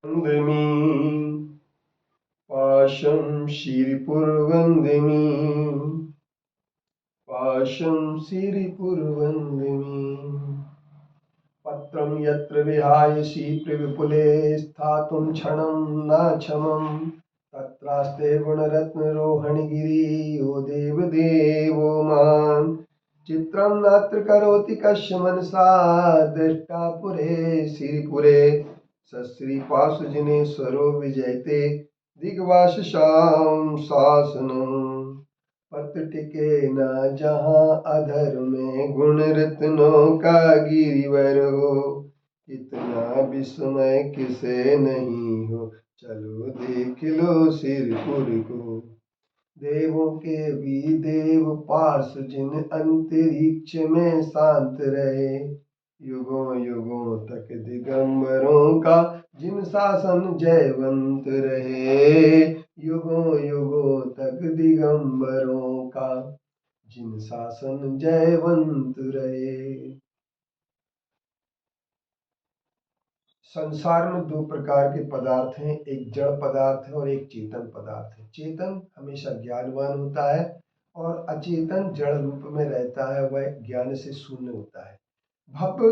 वन्दमि पाशं शिरिपुरवन्दमि पाशं शिरिपुरवन्दमि पत्रं यत्र विहाय शीतविपुले स्थातुं क्षणं नाक्षमं तत्रास्ते गुणरत्नरोहणगिरियो देवदेवो मां चित्रं नात्र करोति कस्य मनसा दृष्टा पुरे श्रीपुरे सश्रीपाशुजिनेश्वरो विजयते दिग्वाससां शासनम् पत्र टिके न जहाँ अधर में गुण रत्नों का गिरिवर हो इतना विस्मय किसे नहीं हो चलो देख लो सिरपुर को देवों के भी देव पास जिन अंतरिक्ष में शांत रहे युगों युगों तक दिगंबरों का जिन शासन जयवंत रहे युगों युगों तक दिगंबरों का जिन शासन जयवंत रहे। संसार में दो प्रकार के पदार्थ हैं, एक जड़ पदार्थ है और एक चेतन पदार्थ है। चेतन हमेशा ज्ञानवान होता है और अचेतन जड़ रूप में रहता है, वह ज्ञान से शून्य होता है। भव्य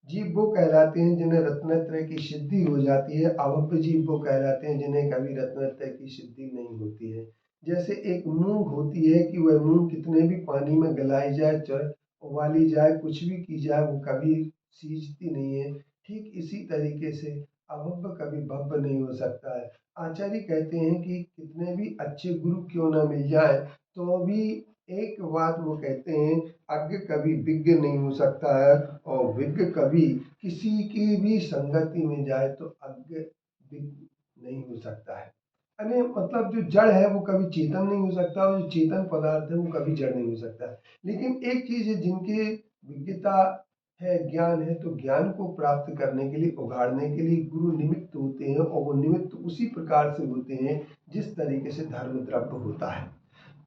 जीव वो कहलाते हैं जिन्हें रत्नत्रय की सिद्धि हो जाती है, अभव्य जीव वो कहलाते हैं जिन्हें कभी रत्नत्रय की सिद्धि नहीं होती है। जैसे एक मूंग होती है कि वह मूंग कितने भी पानी में गलाई जाए, चाहे उबाली जाए, कुछ भी की जाए, वो कभी सींचती नहीं है। ठीक इसी तरीके से अभव्य कभी भव्य नहीं हो सकता है। आचार्य कहते हैं कि कितने भी अच्छे गुरु क्यों न मिल जाए तो भी एक बात वो कहते हैं, अज्ञ कभी विज्ञ नहीं हो सकता है और विज्ञ कभी किसी की भी संगति में जाए तो अज्ञ विज्ञ नहीं हो सकता है। यानी मतलब जो जड़ है वो कभी चेतन नहीं हो सकता और जो चेतन पदार्थ है वो कभी जड़ नहीं हो सकता। लेकिन एक चीज है, जिनके विज्ञता है, ज्ञान है, तो ज्ञान को प्राप्त करने के लिए, उगाड़ने के लिए गुरु निमित्त होते हैं और वो निमित्त उसी प्रकार से होते हैं जिस तरीके से धर्म द्रव्य होता है।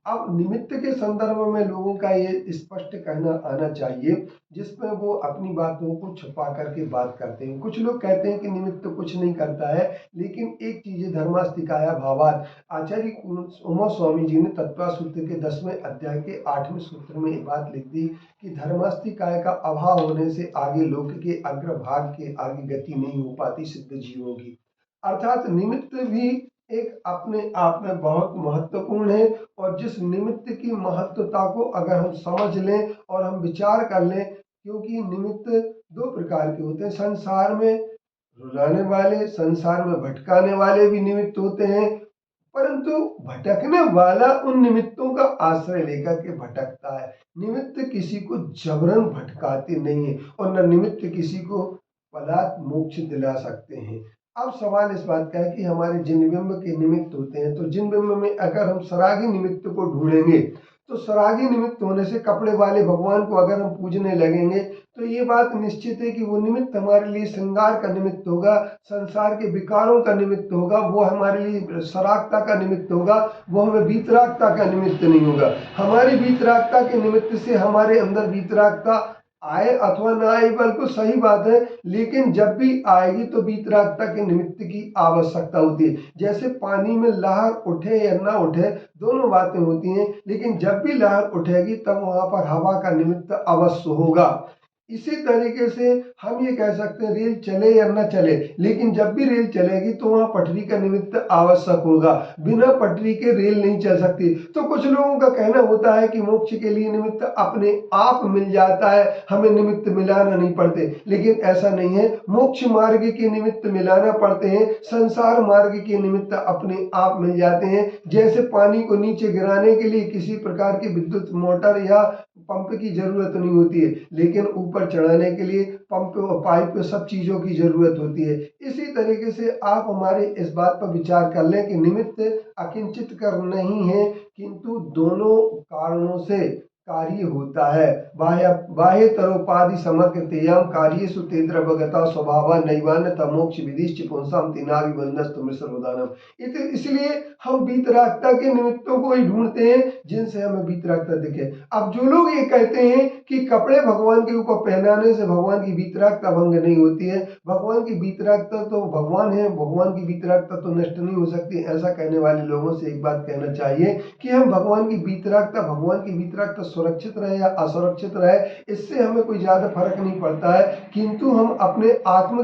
अब निमित्त के संदर्भ में लोगों का ये स्पष्ट कहना आना चाहिए जिसमें वो अपनी बातों को छुपा करके बात करते हैं। कुछ लोग कहते हैं कि निमित्त कुछ नहीं करता है, लेकिन एक चीज है, धर्मास्तिकाया भावात। आचार्य उमा स्वामी जी ने तत्व सूत्र के 10वें अध्याय के 8वें सूत्र में एक बात लिख दी कि धर्मास्तिकाय का अभाव होने से आगे लोक के अग्रभाग के आगे गति नहीं हो पाती सिद्ध जीवों की। अर्थात निमित्त भी एक अपने आप में बहुत महत्वपूर्ण है और जिस निमित्त की महत्वता को अगर हम समझ लें और हम विचार कर लें, क्योंकि निमित्त दो प्रकार के होते हैं। संसार में रुलाने वाले, संसार में भटकाने वाले भी निमित्त होते हैं, परंतु भटकने वाला उन निमित्तों का आश्रय लेकर के भटकता है। निमित्त किसी को जबरन भटकाते नहीं है और न निमित्त किसी को पलात मोक्ष दिला सकते हैं। अब सवाल इस बात का है कि हमारे जिन बिंब के निमित्त होते हैं, तो जिन बिंब में अगर हम सरागी निमित्त को ढूंढेंगे तो सरागी निमित्त होने से कपड़े वाले भगवान को अगर हम पूजने लगेंगे तो ये बात निश्चित है कि वो निमित्त हमारे लिए श्रृंगार का निमित्त होगा, संसार के विकारों का निमित्त होगा, वो हमारे लिए सरागता का निमित्त होगा, वो हमें वीतरागता का निमित्त नहीं होगा। हमारी वीतरागता के निमित्त से हमारे अंदर वीतरागता आए अथवा ना आए बिल्कुल सही बात है, लेकिन जब भी आएगी तो वीतरागता के निमित्त की आवश्यकता होती है। जैसे पानी में लहर उठे या ना उठे दोनों बातें होती हैं, लेकिन जब भी लहर उठेगी तब वहां पर हवा का निमित्त अवश्य होगा। इसी तरीके से हम ये कह सकते हैं रेल चले या न चले, लेकिन जब भी रेल चलेगी तो वहां पटरी का निमित्त आवश्यक होगा, बिना पटरी के रेल नहीं चल सकती। तो कुछ लोगों का कहना होता है कि मोक्ष के लिए निमित्त अपने आप मिल जाता है, हमें निमित्त मिलाना नहीं पड़ते, लेकिन ऐसा नहीं है। मोक्ष मार्ग के निमित्त मिलाना पड़ते हैं, संसार मार्ग के निमित्त अपने आप मिल जाते हैं। जैसे पानी को नीचे गिराने के लिए किसी प्रकार की विद्युत मोटर या पंप की जरूरत नहीं होती है, लेकिन ऊपर चढ़ाने के लिए पंप और पाइप सब चीजों की जरूरत होती है। इसी तरीके से आप हमारे इस बात पर विचार कर लें कि निमित्त अकिंचित कर नहीं है, किंतु दोनों कारणों से कार्य होता है। बाह्य बाह्य तरोपाधि समकृतेयम कार्येषु ते द्रव्यगता स्वभावा नैवान्य तमोक्ष विधिश्च पुंसाम तीनाभिबंधस्तु मिश्रवदानम। इसलिए हम वीतरागता के निमित्तों को ही ढूंढते हैं जिनसे हमें वीतरागता दिखे। अब जो लोग ये कहते हैं कि कपड़े भगवान के ऊपर पहनाने से भगवान की वीतरागता भंग नहीं होती है। भगवान की वीतरागता तो भगवान है, भगवान की वीतरागता तो नष्ट नहीं हो सकती। ऐसा कहने वाले लोगों से एक बात कहना चाहिए कि हम भगवान की वीतरागता सुरक्षित रहे या असुरक्षित रहे, इससे हमें कोई ज्यादा फर्क नहीं पड़ता है। किंतु हम अपने आत्मा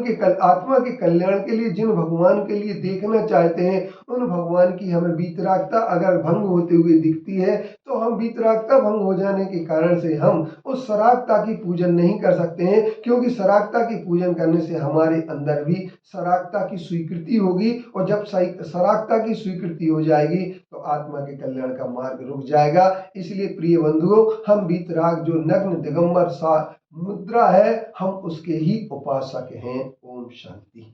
के कल्याण के लिए जिन भगवान के लिए देखना चाहते हैं, उन भगवान की हमें वीतरागता अगर भंग होते हुए दिखती है, तो हम वीतरागता भंग हो जाने के कारण से हम उस सरागता की पूजन नहीं कर सकते हैं, क्योंकि सरागता की पूजन करने से हमारे अंदर भी सरागता की स्वीकृति होगी, और जब सरागता की स्वीकृति हो जाएगी तो आत्मा के कल्याण का मार्ग रुक जाएगा। इसलिए प्रिय बंधुओं, हम वीतराग जो नग्न दिगंबर सा मुद्रा है, हम उसके ही उपासक हैं। ओम शांति।